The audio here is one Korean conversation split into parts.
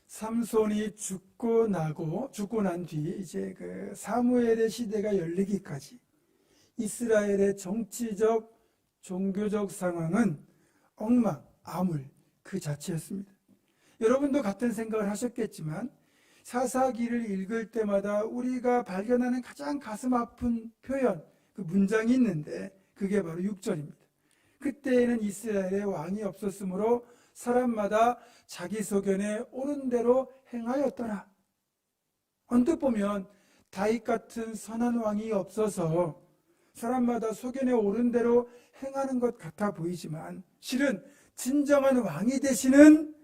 삼손이 죽고 난 뒤 이제 그 사무엘의 시대가 열리기까지 이스라엘의 정치적, 종교적 상황은 엉망, 암울 그 자체였습니다. 여러분도 같은 생각을 하셨겠지만 사사기를 읽을 때마다 우리가 발견하는 가장 가슴 아픈 표현, 그 문장이 있는데 그게 바로 6절입니다. 그때에는 이스라엘에 왕이 없었으므로 사람마다 자기 소견에 옳은 대로 행하였더라. 언뜻 보면 다윗 같은 선한 왕이 없어서 사람마다 소견에 옳은 대로 행하는 것 같아 보이지만 실은 진정한 왕이 되시는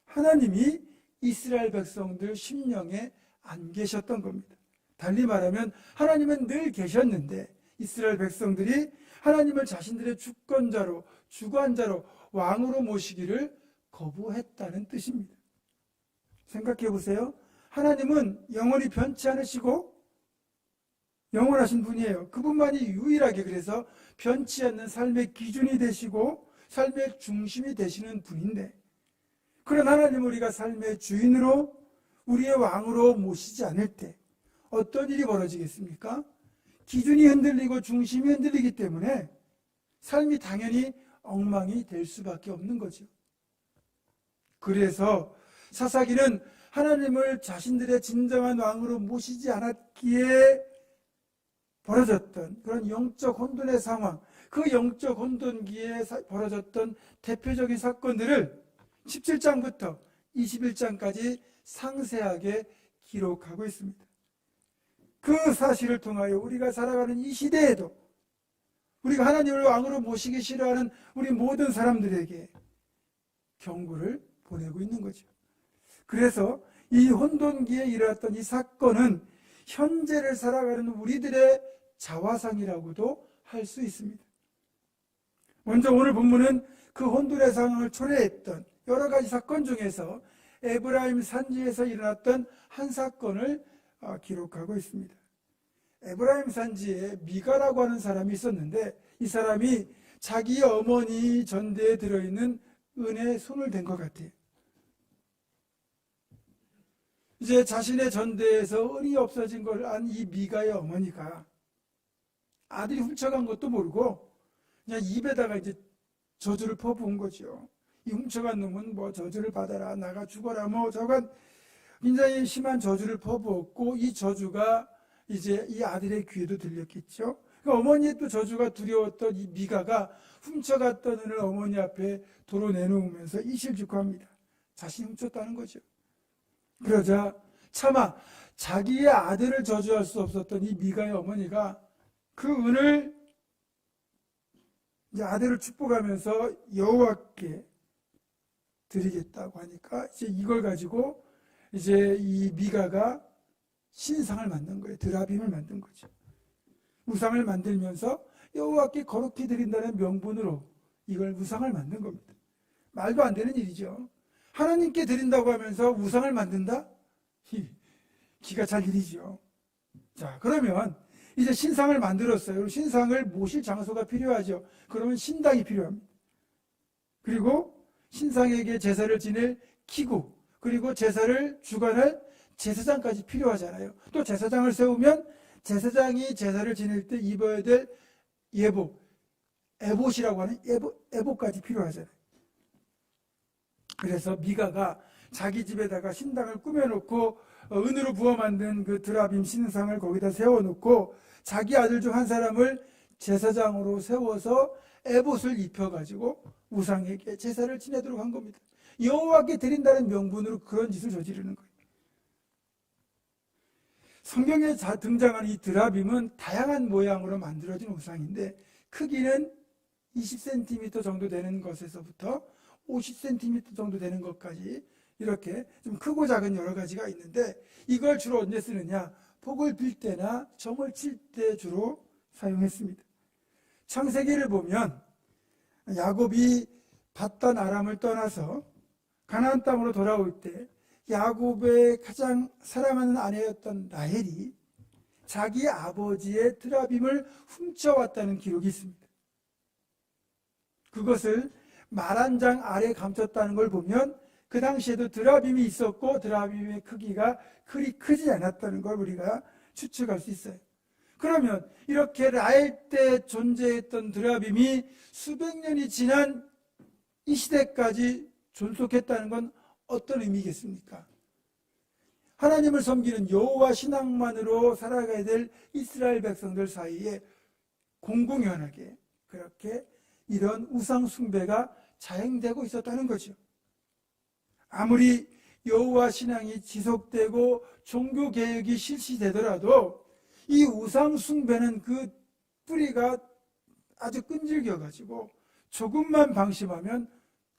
하나님이 이스라엘 백성들 심령에 안 계셨던 겁니다. 달리 말하면 하나님은 늘 계셨는데 이스라엘 백성들이 하나님을 자신들의 주권자로, 주관자로, 왕으로 모시기를 거부했다는 뜻입니다. 생각해 보세요. 하나님은 영원히 변치 않으시고 영원하신 분이에요. 그분만이 유일하게 그래서 변치 않는 삶의 기준이 되시고 삶의 중심이 되시는 분인데, 그런 하나님을 우리가 삶의 주인으로, 우리의 왕으로 모시지 않을 때 어떤 일이 벌어지겠습니까? 기준이 흔들리고 중심이 흔들리기 때문에 삶이 당연히 엉망이 될 수밖에 없는 거죠. 그래서 사사기는 하나님을 자신들의 진정한 왕으로 모시지 않았기에 벌어졌던 그런 영적 혼돈의 상황, 그 영적 혼돈기에 벌어졌던 대표적인 사건들을 17장부터 21장까지 상세하게 기록하고 있습니다. 그 사실을 통하여 우리가 살아가는 이 시대에도 우리가 하나님을 왕으로 모시기 싫어하는 우리 모든 사람들에게 경고를 보내고 있는 거죠. 그래서 이 혼돈기에 일어났던 이 사건은 현재를 살아가는 우리들의 자화상이라고도 할 수 있습니다. 먼저 오늘 본문은 그 혼돈의 상황을 초래했던 여러 가지 사건 중에서 에브라임 산지에서 일어났던 한 사건을 기록하고 있습니다. 에브라임 산지에 미가라고 하는 사람이 있었는데 이 사람이 자기 어머니 전대에 들어있는 은에 손을 댄 것 같아요. 이제 자신의 전대에서 은이 없어진 걸 안 이 미가의 어머니가 아들이 훔쳐간 것도 모르고 그냥 입에다가 이제 저주를 퍼부은 거죠. 이 훔쳐간 놈은 뭐 저주를 받아라, 나가 죽어라, 뭐 저간 굉장히 심한 저주를 퍼부었고, 이 저주가 이제 이 아들의 귀에도 들렸겠죠. 그러니까 어머니의 또 저주가 두려웠던 이 미가가 훔쳐갔던 은을 어머니 앞에 도로 내놓으면서 이실직고합니다. 자신이 훔쳤다는 거죠. 그러자 차마 자기의 아들을 저주할 수 없었던 이 미가의 어머니가 그 은을 이제 아들을 축복하면서 여호와께 드리겠다고 하니까 이제 이걸 가지고 이제 이 미가가 신상을 만든 거예요. 드라빔을 만든 거죠. 우상을 만들면서 여호와께 거룩히 드린다는 명분으로 이걸 우상을 만든 겁니다. 말도 안 되는 일이죠. 하나님께 드린다고 하면서 우상을 만든다? 기가 찰 일이죠. 자, 그러면 이제 신상을 만들었어요. 신상을 모실 장소가 필요하죠. 그러면 신당이 필요합니다. 그리고 신상에게 제사를 지낼 기구, 그리고 제사를 주관할 제사장까지 필요하잖아요. 또 제사장을 세우면 제사장이 제사를 지낼 때 입어야 될 예복, 에봇이라고 하는 에봇까지 필요하잖아요. 그래서 미가가 자기 집에다가 신당을 꾸며놓고 은으로 부어 만든 그 드라빔 신상을 거기다 세워놓고 자기 아들 중 한 사람을 제사장으로 세워서 에봇을 입혀가지고 우상에게 제사를 지내도록 한 겁니다. 여호와께 드린다는 명분으로 그런 짓을 저지르는 거예요. 성경에 등장하는 이 드라빔은 다양한 모양으로 만들어진 우상인데 크기는 20cm 정도 되는 것에서부터 50cm 정도 되는 것까지 이렇게 좀 크고 작은 여러 가지가 있는데 이걸 주로 언제 쓰느냐? 복을 빌 때나 점을 칠 때 주로 사용했습니다. 창세기를 보면 야곱이 밧단 아람을 떠나서 가나안 땅으로 돌아올 때 야곱의 가장 사랑하는 아내였던 라헬이 자기 아버지의 드라빔을 훔쳐왔다는 기록이 있습니다. 그것을 말 한 장 아래 감췄다는 걸 보면 그 당시에도 드라빔이 있었고 드라빔의 크기가 그리 크지 않았다는 걸 우리가 추측할 수 있어요. 그러면 이렇게 라헬 때 존재했던 드라빔이 수백 년이 지난 이 시대까지 존속했다는 건 어떤 의미겠습니까? 하나님을 섬기는 여호와 신앙만으로 살아가야 될 이스라엘 백성들 사이에 공공연하게 그렇게 이런 우상 숭배가 자행되고 있었다는 거죠. 아무리 여호와 신앙이 지속되고 종교 개혁이 실시되더라도 이 우상 숭배는 그 뿌리가 아주 끈질겨 가지고 조금만 방심하면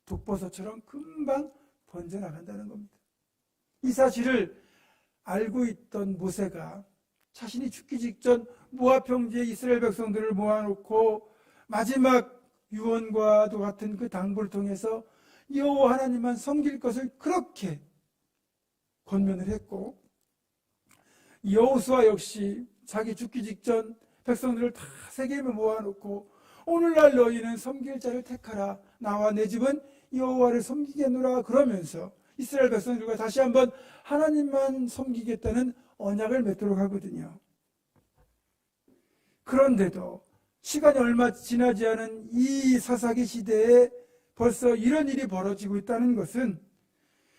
독버섯처럼 금방 번져나간다는 겁니다. 이 사실을 알고 있던 모세가 자신이 죽기 직전 모압 평지에 이스라엘 백성들을 모아놓고 마지막 유언과도 같은 그 당부를 통해서 여호와 하나님만 섬길 것을 그렇게 권면을 했고, 여호수아 역시 자기 죽기 직전 백성들을 다 세겜에 모아놓고 오늘날 너희는 섬길 자를 택하라, 나와 내 집은 여호와를 섬기겠노라 그러면서 이스라엘 백성들과 다시 한번 하나님만 섬기겠다는 언약을 맺도록 하거든요. 그런데도 시간이 얼마 지나지 않은 이 사사기 시대에 벌써 이런 일이 벌어지고 있다는 것은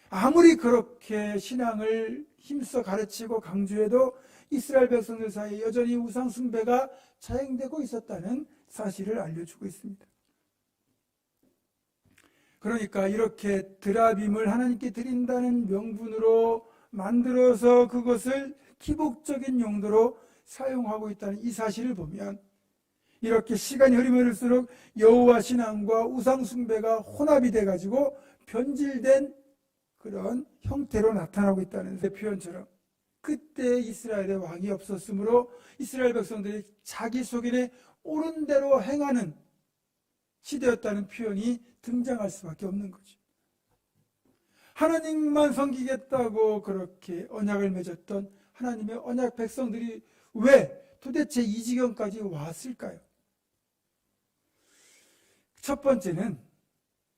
아무리 그렇게 신앙을 힘써 가르치고 강조해도 이스라엘 백성들 사이에 여전히 우상 숭배가 자행되고 있었다는 사실을 알려주고 있습니다. 그러니까 이렇게 드라빔을 하나님께 드린다는 명분으로 만들어서 그것을 기복적인 용도로 사용하고 있다는 이 사실을 보면 이렇게 시간이 흐르면 흐를수록 여호와 신앙과 우상 숭배가 혼합이 돼가지고 변질된 그런 형태로 나타나고 있다는 표현처럼, 그때 이스라엘의 왕이 없었으므로 이스라엘 백성들이 자기 속인에 옳은 대로 행하는 시대였다는 표현이 등장할 수밖에 없는 거죠. 하나님만 섬기겠다고 그렇게 언약을 맺었던 하나님의 언약 백성들이 왜 도대체 이 지경까지 왔을까요? 첫 번째는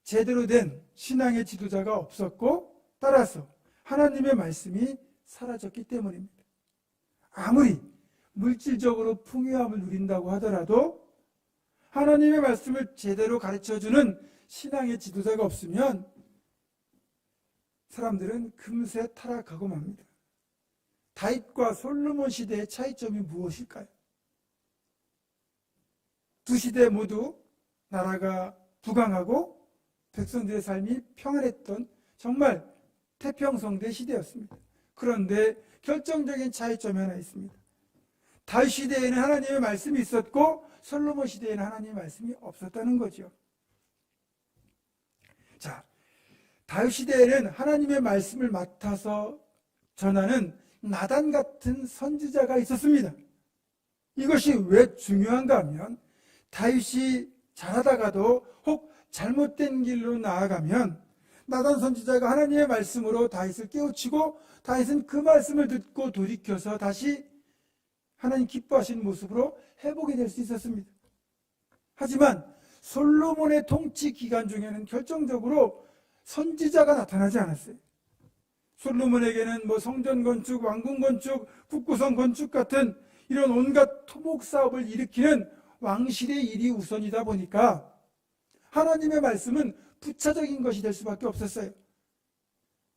제대로 된 신앙의 지도자가 없었고, 따라서 하나님의 말씀이 사라졌기 때문입니다. 아무리 물질적으로 풍요함을 누린다고 하더라도 하나님의 말씀을 제대로 가르쳐주는 신앙의 지도자가 없으면 사람들은 금세 타락하고 맙니다. 다윗과 솔로몬 시대의 차이점이 무엇일까요? 두 시대 모두 나라가 부강하고 백성들의 삶이 평안했던 정말 태평성대 시대였습니다. 그런데 결정적인 차이점이 하나 있습니다. 다윗 시대에는 하나님의 말씀이 있었고 솔로몬 시대에는 하나님의 말씀이 없었다는 거죠. 자, 다윗 시대에는 하나님의 말씀을 맡아서 전하는 나단 같은 선지자가 있었습니다. 이것이 왜 중요한가 하면 다윗이 잘하다가도 혹 잘못된 길로 나아가면 나단 선지자가 하나님의 말씀으로 다윗을 깨우치고 다윗은 그 말씀을 듣고 돌이켜서 다시 하나님 기뻐하시는 모습으로 회복이 될 수 있었습니다. 하지만 솔로몬의 통치 기간 중에는 결정적으로 선지자가 나타나지 않았어요. 솔로몬에게는 성전 건축, 왕궁 건축, 국구성 건축 같은 이런 온갖 토목 사업을 일으키는 왕실의 일이 우선이다 보니까 하나님의 말씀은 부차적인 것이 될 수밖에 없었어요.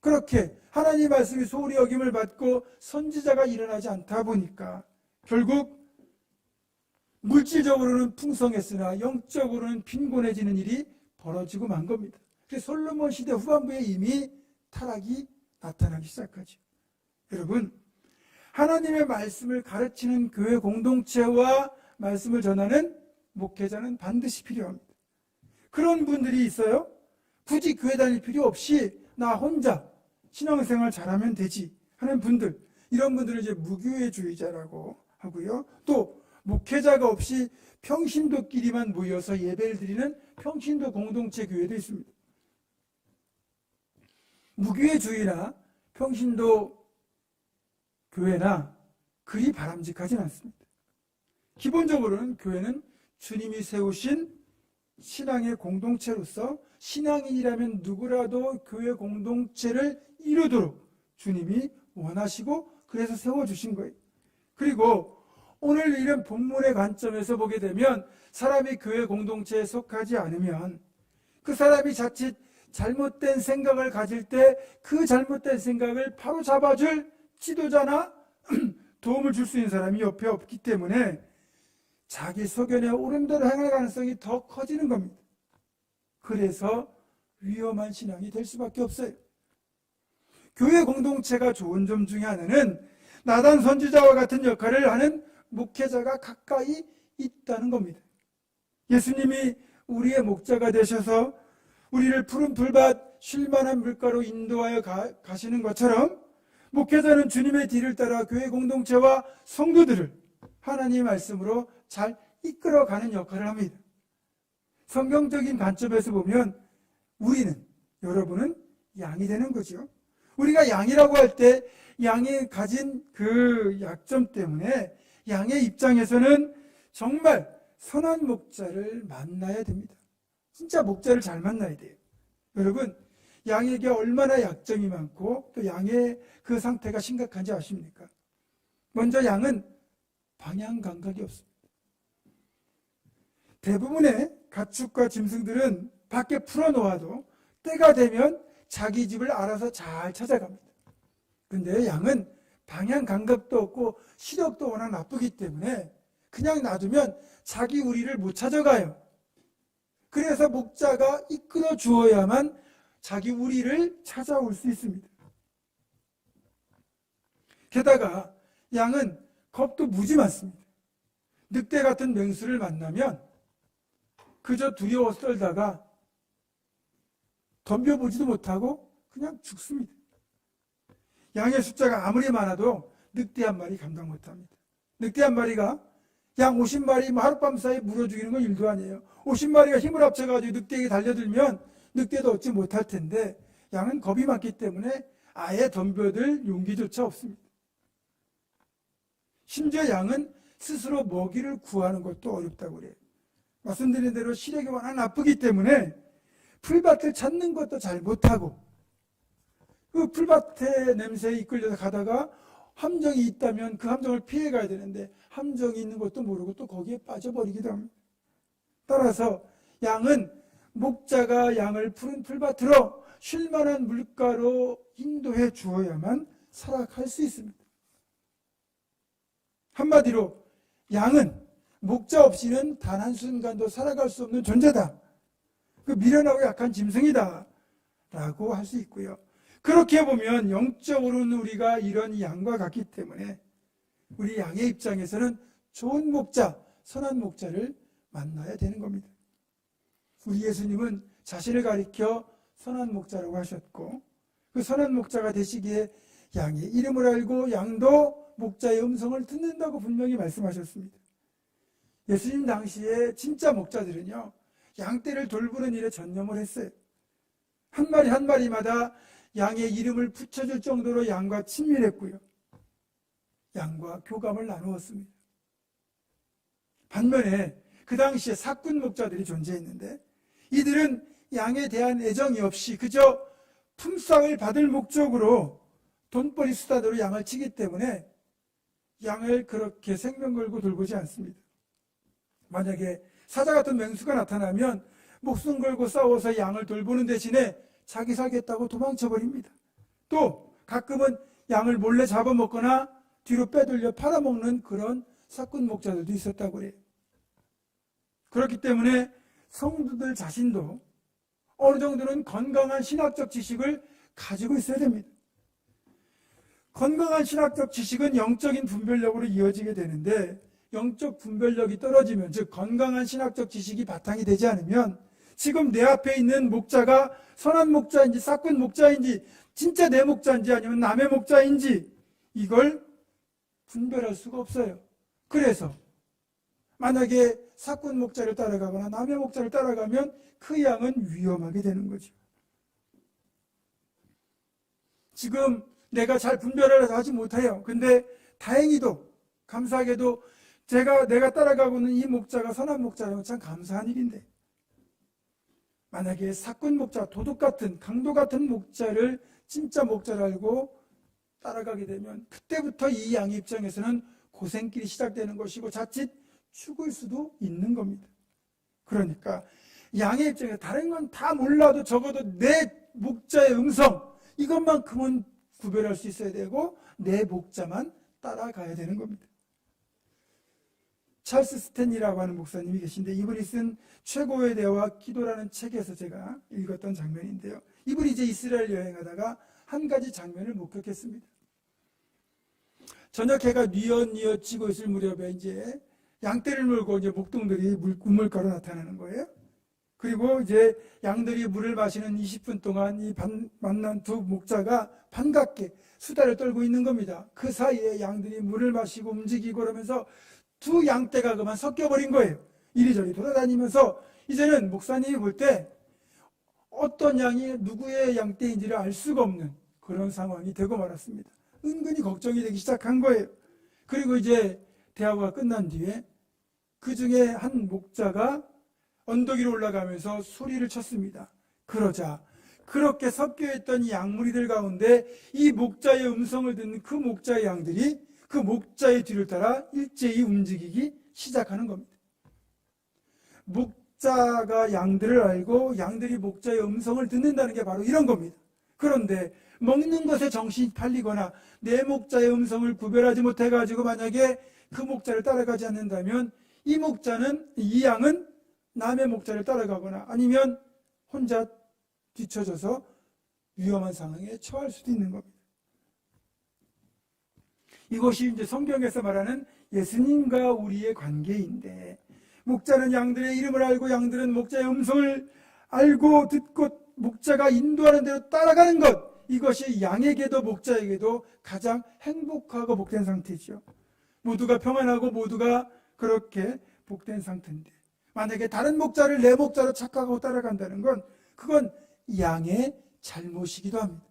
그렇게 하나님의 말씀이 소홀히 여김을 받고 선지자가 일어나지 않다 보니까 결국 물질적으로는 풍성했으나 영적으로는 빈곤해지는 일이 벌어지고 만 겁니다. 그래서 솔로몬 시대 후반부에 이미 타락이 나타나기 시작하죠. 여러분, 하나님의 말씀을 가르치는 교회 공동체와 말씀을 전하는 목회자는 반드시 필요합니다. 그런 분들이 있어요. 굳이 교회 다닐 필요 없이 나 혼자 신앙생활 잘하면 되지 하는 분들, 이런 분들을 이제 무교회주의자라고 하고요. 또 목회자가 없이 평신도끼리만 모여서 예배를 드리는 평신도 공동체 교회도 있습니다. 무교회주의나 평신도 교회나 그리 바람직하진 않습니다. 기본적으로는 교회는 주님이 세우신 신앙의 공동체로서 신앙인이라면 누구라도 교회 공동체를 이루도록 주님이 원하시고 그래서 세워주신 거예요. 그리고 오늘 이런 본문의 관점에서 보게 되면 사람이 교회 공동체에 속하지 않으면 그 사람이 자칫 잘못된 생각을 가질 때 그 잘못된 생각을 바로 잡아줄 지도자나 도움을 줄 수 있는 사람이 옆에 없기 때문에 자기 소견에 옳은 대로 행할 가능성이 더 커지는 겁니다. 그래서 위험한 신앙이 될 수밖에 없어요. 교회 공동체가 좋은 점 중에 하나는 나단 선지자와 같은 역할을 하는 목회자가 가까이 있다는 겁니다. 예수님이 우리의 목자가 되셔서 우리를 푸른 풀밭 쉴만한 물가로 인도하여 가시는 것처럼 목회자는 주님의 뒤를 따라 교회 공동체와 성도들을 하나님의 말씀으로 잘 이끌어가는 역할을 합니다. 성경적인 관점에서 보면 우리는, 여러분은 양이 되는 거죠. 우리가 양이라고 할 때 양이 가진 그 약점 때문에 양의 입장에서는 정말 선한 목자를 만나야 됩니다. 진짜 목자를 잘 만나야 돼요. 여러분, 양에게 얼마나 약점이 많고 또 양의 그 상태가 심각한지 아십니까? 먼저 양은 방향 감각이 없습니다. 대부분의 가축과 짐승들은 밖에 풀어놓아도 때가 되면 자기 집을 알아서 잘 찾아갑니다. 근데 양은 방향 감각도 없고 시력도 워낙 나쁘기 때문에 그냥 놔두면 자기 우리를 못 찾아가요. 그래서 목자가 이끌어 주어야만 자기 우리를 찾아올 수 있습니다. 게다가 양은 겁도 무지 많습니다. 늑대 같은 맹수를 만나면 그저 두려워 떨다가 덤벼보지도 못하고 그냥 죽습니다. 양의 숫자가 아무리 많아도 늑대 한 마리 감당 못합니다. 늑대 한 마리가 양 50마리 하룻밤 사이에 물어 죽이는 건 일도 아니에요. 50마리가 힘을 합쳐가지고 늑대에게 달려들면 늑대도 얻지 못할 텐데 양은 겁이 많기 때문에 아예 덤벼들 용기조차 없습니다. 심지어 양은 스스로 먹이를 구하는 것도 어렵다고 그래요. 말씀드린 대로 시력이 워낙 나쁘기 때문에 풀밭을 찾는 것도 잘 못하고 그 풀밭의 냄새에 이끌려서 가다가 함정이 있다면 그 함정을 피해 가야 되는데 함정이 있는 것도 모르고 또 거기에 빠져버리기도 합니다. 따라서 양은 목자가 양을 푸른 풀밭으로 쉴만한 물가로 인도해 주어야만 살아갈 수 있습니다. 한마디로 양은 목자 없이는 단 한순간도 살아갈 수 없는 존재다. 그 미련하고 약한 짐승이다 라고 할 수 있고요. 그렇게 보면 영적으로는 우리가 이런 양과 같기 때문에 우리 양의 입장에서는 좋은 목자, 선한 목자를 만나야 되는 겁니다. 우리 예수님은 자신을 가리켜 선한 목자라고 하셨고 그 선한 목자가 되시기에 양의 이름을 알고 양도 목자의 음성을 듣는다고 분명히 말씀하셨습니다. 예수님 당시에 진짜 목자들은요, 양떼를 돌보는 일에 전념을 했어요. 한 마리 한 마리마다 양의 이름을 붙여줄 정도로 양과 친밀했고요. 양과 교감을 나누었습니다. 반면에 그 당시에 사꾼 목자들이 존재했는데 이들은 양에 대한 애정이 없이 그저 품삯을 받을 목적으로 돈벌이 수단으로 양을 치기 때문에 양을 그렇게 생명 걸고 돌보지 않습니다. 만약에 사자 같은 맹수가 나타나면 목숨 걸고 싸워서 양을 돌보는 대신에 자기 살겠다고 도망쳐버립니다. 또 가끔은 양을 몰래 잡아먹거나 뒤로 빼돌려 팔아먹는 그런 사꾼 목자들도 있었다고 그래요. 그렇기 때문에 성도들 자신도 어느 정도는 건강한 신학적 지식을 가지고 있어야 됩니다. 건강한 신학적 지식은 영적인 분별력으로 이어지게 되는데 영적 분별력이 떨어지면, 즉 건강한 신학적 지식이 바탕이 되지 않으면 지금 내 앞에 있는 목자가 선한 목자인지 사꾼 목자인지 진짜 내 목자인지 아니면 남의 목자인지 이걸 분별할 수가 없어요. 그래서 만약에 사꾼 목자를 따라가거나 남의 목자를 따라가면 그 양은 위험하게 되는 거죠. 지금 내가 잘 분별을 하지 못해요. 근데 다행히도 감사하게도 내가 따라가고 있는 이 목자가 선한 목자라면 참 감사한 일인데 만약에 사꾼 목자, 도둑 같은 강도 같은 목자를 진짜 목자를 알고 따라가게 되면 그때부터 이 양의 입장에서는 고생길이 시작되는 것이고 자칫 죽을 수도 있는 겁니다. 그러니까 양의 입장에서 다른 건 다 몰라도 적어도 내 목자의 음성 이것만큼은 구별할 수 있어야 되고 내 목자만 따라가야 되는 겁니다. 찰스 스탠리라고 하는 목사님이 계신데 이분이 쓴 최고의 대화와 기도라는 책에서 제가 읽었던 장면인데요. 이분이 이제 이스라엘 여행하다가 한 가지 장면을 목격했습니다. 저녁 해가 뉘엿뉘엿 지고 있을 무렵에 이제 양떼를 몰고 이제 목동들이 우물가로 나타나는 거예요. 그리고 이제 양들이 물을 마시는 20분 동안 이 만난 두 목자가 반갑게 수다를 떨고 있는 겁니다. 그 사이에 양들이 물을 마시고 움직이고 그러면서 두 양떼가 그만 섞여버린 거예요. 이리저리 돌아다니면서 이제는 목사님이 볼 때 어떤 양이 누구의 양떼인지를 알 수가 없는 그런 상황이 되고 말았습니다. 은근히 걱정이 되기 시작한 거예요. 그리고 이제 대화가 끝난 뒤에 그 중에 한 목자가 언덕 위로 올라가면서 소리를 쳤습니다. 그러자 그렇게 섞여있던 이 양무리들 가운데 이 목자의 음성을 듣는 그 목자의 양들이 그 목자의 뒤를 따라 일제히 움직이기 시작하는 겁니다. 목자가 양들을 알고 양들이 목자의 음성을 듣는다는 게 바로 이런 겁니다. 그런데 먹는 것에 정신이 팔리거나 내 목자의 음성을 구별하지 못해가지고 만약에 그 목자를 따라가지 않는다면 이 양은 남의 목자를 따라가거나 아니면 혼자 뒤처져서 위험한 상황에 처할 수도 있는 겁니다. 이것이 이제 성경에서 말하는 예수님과 우리의 관계인데 목자는 양들의 이름을 알고 양들은 목자의 음성을 알고 듣고 목자가 인도하는 대로 따라가는 것 이것이 양에게도 목자에게도 가장 행복하고 복된 상태죠. 모두가 평안하고 모두가 그렇게 복된 상태인데 만약에 다른 목자를 내 목자로 착각하고 따라간다는 건 그건 양의 잘못이기도 합니다.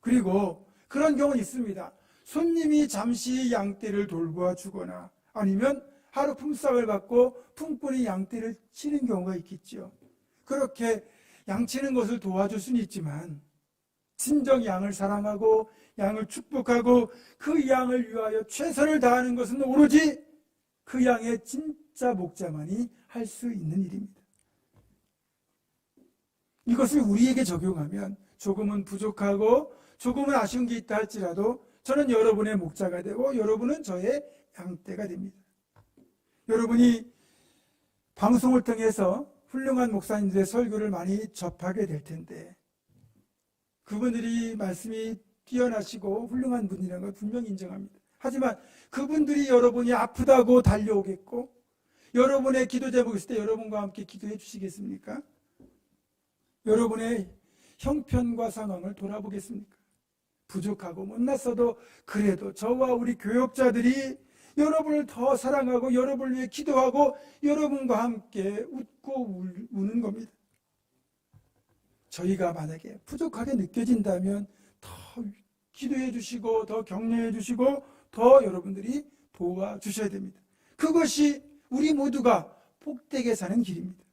그리고 그런 경우는 있습니다. 손님이 잠시 양떼를 돌보아 주거나 아니면 하루 품삯을 받고 품꾼이 양떼를 치는 경우가 있겠죠. 그렇게 양치는 것을 도와줄 수는 있지만 진정 양을 사랑하고 양을 축복하고 그 양을 위하여 최선을 다하는 것은 오로지 그 양의 진짜 목자만이 할 수 있는 일입니다. 이것을 우리에게 적용하면 조금은 부족하고 조금은 아쉬운 게 있다 할지라도 저는 여러분의 목자가 되고 여러분은 저의 양떼가 됩니다. 여러분이 방송을 통해서 훌륭한 목사님들의 설교를 많이 접하게 될 텐데 그분들이 말씀이 뛰어나시고 훌륭한 분이라는 걸 분명히 인정합니다. 하지만 그분들이 여러분이 아프다고 달려오겠고 여러분의 기도 제목이 있을 때 여러분과 함께 기도해 주시겠습니까? 여러분의 형편과 상황을 돌아보겠습니까? 부족하고 못났어도 그래도 저와 우리 교역자들이 여러분을 더 사랑하고 여러분을 위해 기도하고 여러분과 함께 웃고 우는 겁니다. 저희가 만약에 부족하게 느껴진다면 더 기도해 주시고 더 격려해 주시고 더 여러분들이 도와주셔야 됩니다. 그것이 우리 모두가 복되게 사는 길입니다.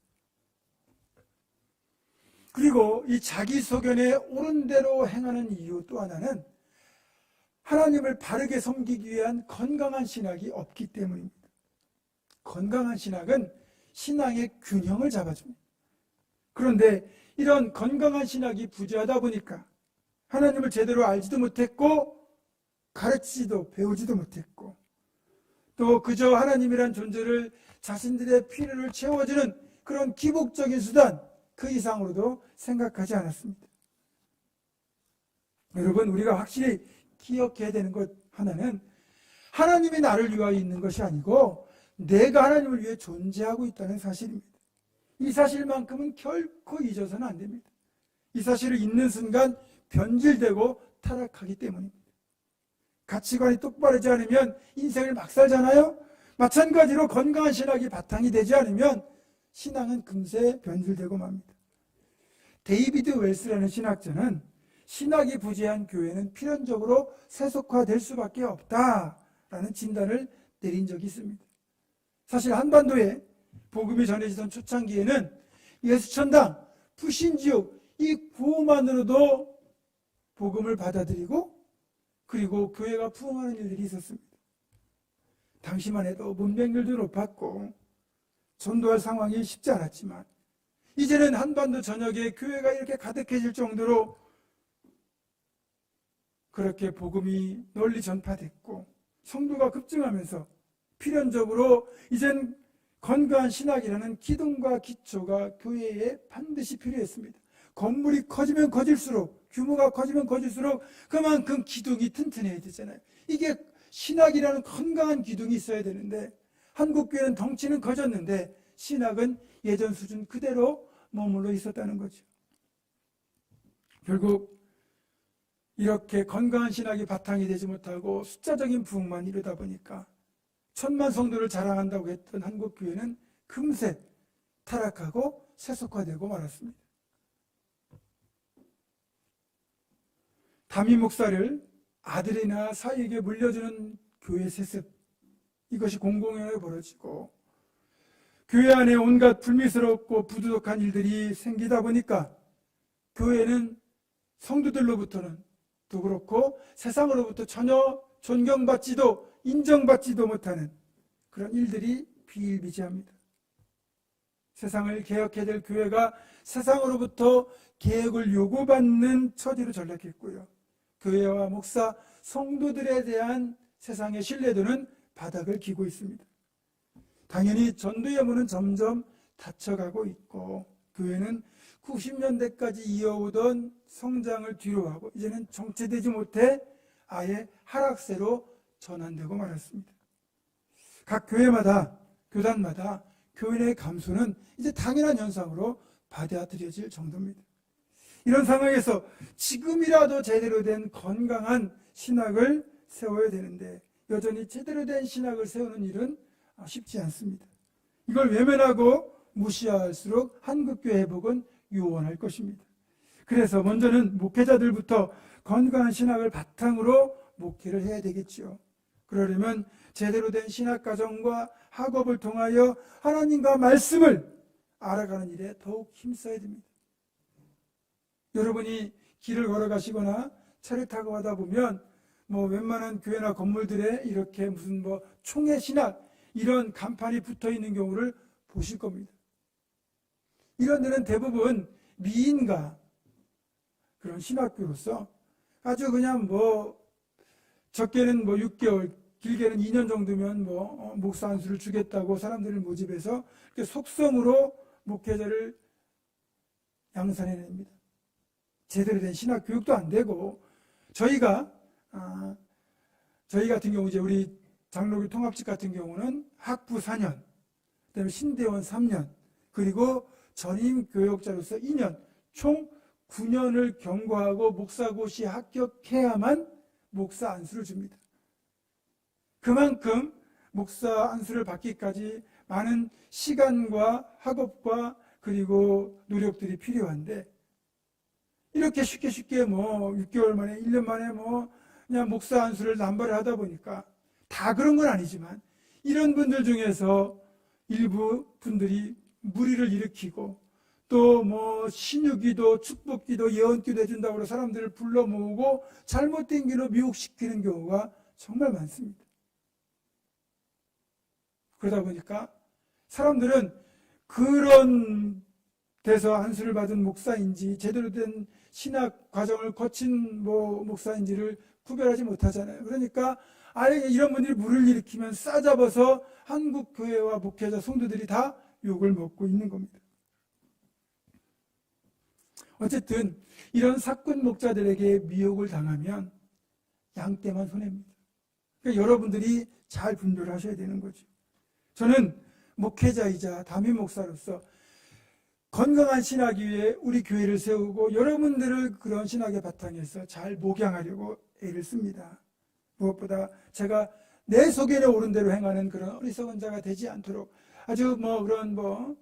그리고 이 자기 소견에 옳은 대로 행하는 이유 또 하나는 하나님을 바르게 섬기기 위한 건강한 신학이 없기 때문입니다. 건강한 신학은 신앙의 균형을 잡아줍니다. 그런데 이런 건강한 신학이 부재하다 보니까 하나님을 제대로 알지도 못했고 가르치지도 배우지도 못했고 또 그저 하나님이란 존재를 자신들의 필요를 채워주는 그런 기복적인 수단 그 이상으로도 생각하지 않았습니다. 여러분 우리가 확실히 기억해야 되는 것 하나는 하나님이 나를 위하여 있는 것이 아니고 내가 하나님을 위해 존재하고 있다는 사실입니다. 이 사실만큼은 결코 잊어서는 안 됩니다. 이 사실을 잊는 순간 변질되고 타락하기 때문입니다. 가치관이 똑바르지 않으면 인생을 막 살잖아요. 마찬가지로 건강한 신학이 바탕이 되지 않으면 신앙은 금세 변질되고 맙니다. 데이비드 웰스라는 신학자는 신학이 부재한 교회는 필연적으로 세속화될 수밖에 없다라는 진단을 내린 적이 있습니다. 사실 한반도에 복음이 전해지던 초창기에는 예수천당, 불신지옥 이 구호만으로도 복음을 받아들이고 그리고 교회가 부흥하는 일들이 있었습니다. 당시만 해도 문맹률도 높았고 전도할 상황이 쉽지 않았지만 이제는 한반도 전역에 교회가 이렇게 가득해질 정도로 그렇게 복음이 널리 전파됐고 성도가 급증하면서 필연적으로 이젠 건강한 신학이라는 기둥과 기초가 교회에 반드시 필요했습니다. 건물이 커지면 커질수록 규모가 커지면 커질수록 그만큼 기둥이 튼튼해야 되잖아요. 이게 신학이라는 건강한 기둥이 있어야 되는데 한국교회는 덩치는 커졌는데 신학은 예전 수준 그대로 머물러 있었다는 거죠. 결국 이렇게 건강한 신학이 바탕이 되지 못하고 숫자적인 부흥만 이루다 보니까 1000만 성도를 자랑한다고 했던 한국교회는 금세 타락하고 세속화되고 말았습니다. 담임 목사를 아들이나 사위에게 물려주는 교회 세습, 이것이 공공연하게 벌어지고 교회 안에 온갖 불미스럽고 부도덕한 일들이 생기다 보니까 교회는 성도들로부터는 또 그렇고 세상으로부터 전혀 존경받지도 인정받지도 못하는 그런 일들이 비일비재합니다. 세상을 개혁해야 될 교회가 세상으로부터 개혁을 요구받는 처지로 전락했고요. 교회와 목사, 성도들에 대한 세상의 신뢰도는 바닥을 기고 있습니다. 당연히 전도의 문은 점점 닫혀가고 있고 교회는 90년대까지 이어오던 성장을 뒤로하고 이제는 정체되지 못해 아예 하락세로 전환되고 말았습니다. 각 교회마다 교단마다 교인의 감소는 이제 당연한 현상으로 받아들여질 정도입니다. 이런 상황에서 지금이라도 제대로 된 건강한 신학을 세워야 되는데 여전히 제대로 된 신학을 세우는 일은 쉽지 않습니다. 이걸 외면하고 무시할수록 한국교회 회복은 요원할 것입니다. 그래서 먼저는 목회자들부터 건강한 신학을 바탕으로 목회를 해야 되겠죠. 그러려면 제대로 된 신학과정과 학업을 통하여 하나님과 말씀을 알아가는 일에 더욱 힘써야 됩니다. 여러분이 길을 걸어가시거나 차를 타고 가다 보면 웬만한 교회나 건물들에 이렇게 무슨 총회 신학 이런 간판이 붙어 있는 경우를 보실 겁니다. 이런 데는 대부분 미인가 그런 신학교로서 아주 그냥 적게는 6개월, 길게는 2년 정도면 목사 안수를 주겠다고 사람들을 모집해서 이렇게 속성으로 목회자를 양산해냅니다. 제대로 된 신학 교육도 안 되고 저희 같은 경우 이제 우리 장로교 통합직 같은 경우는 학부 4년, 그다음에 신대원 3년, 그리고 전임 교역자로서 2년, 총 9년을 경과하고 목사고시 합격해야만 목사 안수를 줍니다. 그만큼 목사 안수를 받기까지 많은 시간과 학업과 그리고 노력들이 필요한데 이렇게 쉽게 6개월 만에 1년 만에 그냥 목사 안수를 남발을 하다 보니까 다 그런 건 아니지만 이런 분들 중에서 일부 분들이 무리를 일으키고 또 신유기도 축복기도 예언기도 해준다고 해서 사람들을 불러 모으고 잘못된 길로 미혹시키는 경우가 정말 많습니다. 그러다 보니까 사람들은 그런 데서 안수를 받은 목사인지 제대로 된 신학 과정을 거친 목사인지를 구별하지 못하잖아요. 그러니까 아예 이런 분들이 물을 일으키면 싸잡아서 한국 교회와 목회자 성도들이 다 욕을 먹고 있는 겁니다. 어쨌든 이런 사꾼 목자들에게 미혹을 당하면 양떼만 손해입니다. 그러니까 여러분들이 잘 분별을 하셔야 되는 거죠. 저는 목회자이자 담임 목사로서 건강한 신학 위에 우리 교회를 세우고 여러분들을 그런 신학의 바탕에서 잘 목양하려고 애를 씁니다. 무엇보다 제가 내 속에는 옳은 대로 행하는 그런 어리석은 자가 되지 않도록 아주 그런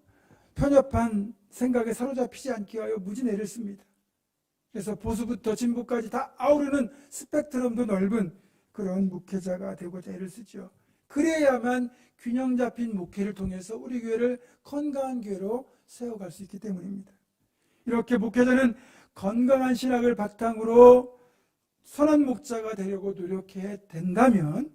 편협한 생각에 사로잡히지 않기 위하여 무진 애를 씁니다. 그래서 보수부터 진보까지 다 아우르는 스펙트럼도 넓은 그런 목회자가 되고자 애를 쓰죠. 그래야만 균형 잡힌 목회를 통해서 우리 교회를 건강한 교회로 세워갈 수 있기 때문입니다. 이렇게 목회자는 건강한 신학을 바탕으로 선한 목자가 되려고 노력해야 된다면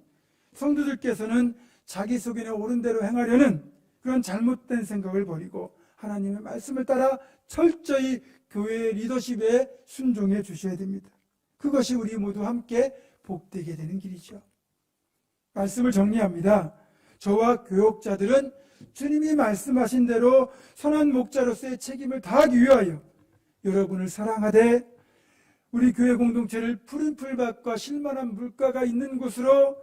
성도들께서는 자기 소견에 옳은 대로 행하려는 그런 잘못된 생각을 버리고 하나님의 말씀을 따라 철저히 교회의 리더십에 순종해 주셔야 됩니다. 그것이 우리 모두 함께 복되게 되는 길이죠. 말씀을 정리합니다. 저와 교역자들은 주님이 말씀하신 대로 선한 목자로서의 책임을 다하기 위하여 여러분을 사랑하되 우리 교회 공동체를 푸른 풀밭과 실만한 물가가 있는 곳으로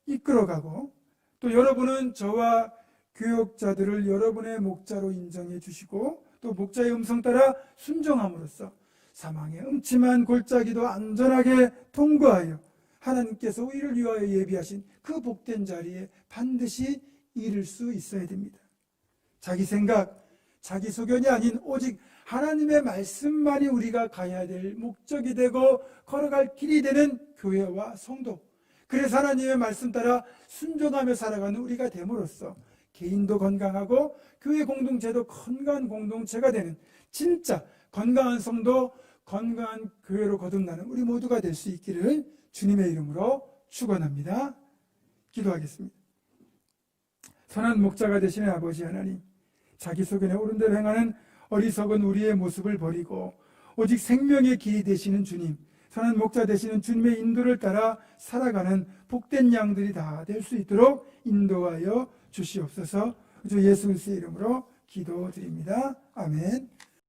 이끌어가고 또 여러분은 저와 교역자들을 여러분의 목자로 인정해 주시고 또 목자의 음성 따라 순종함으로써 사망의 음침한 골짜기도 안전하게 통과하여 하나님께서 우리를 위하여 예비하신 그 복된 자리에 반드시 이를 수 있어야 됩니다. 자기 생각, 자기 소견이 아닌 오직 하나님의 말씀만이 우리가 가야 될 목적이 되고 걸어갈 길이 되는 교회와 성도, 그래서 하나님의 말씀 따라 순종하며 살아가는 우리가 됨으로써 개인도 건강하고 교회 공동체도 건강한 공동체가 되는 진짜 건강한 성도, 건강한 교회로 거듭나는 우리 모두가 될 수 있기를 주님의 이름으로 축원합니다. 기도하겠습니다. 선한 목자가 되시는 아버지 하나님, 자기 소견에 옳은 대로 행하는 어리석은 우리의 모습을 버리고 오직 생명의 길이 되시는 주님, 선한 목자 되시는 주님의 인도를 따라 살아가는 복된 양들이 다 될 수 있도록 인도하여 주시옵소서. 주 예수 그리스도의 이름으로 기도드립니다. 아멘.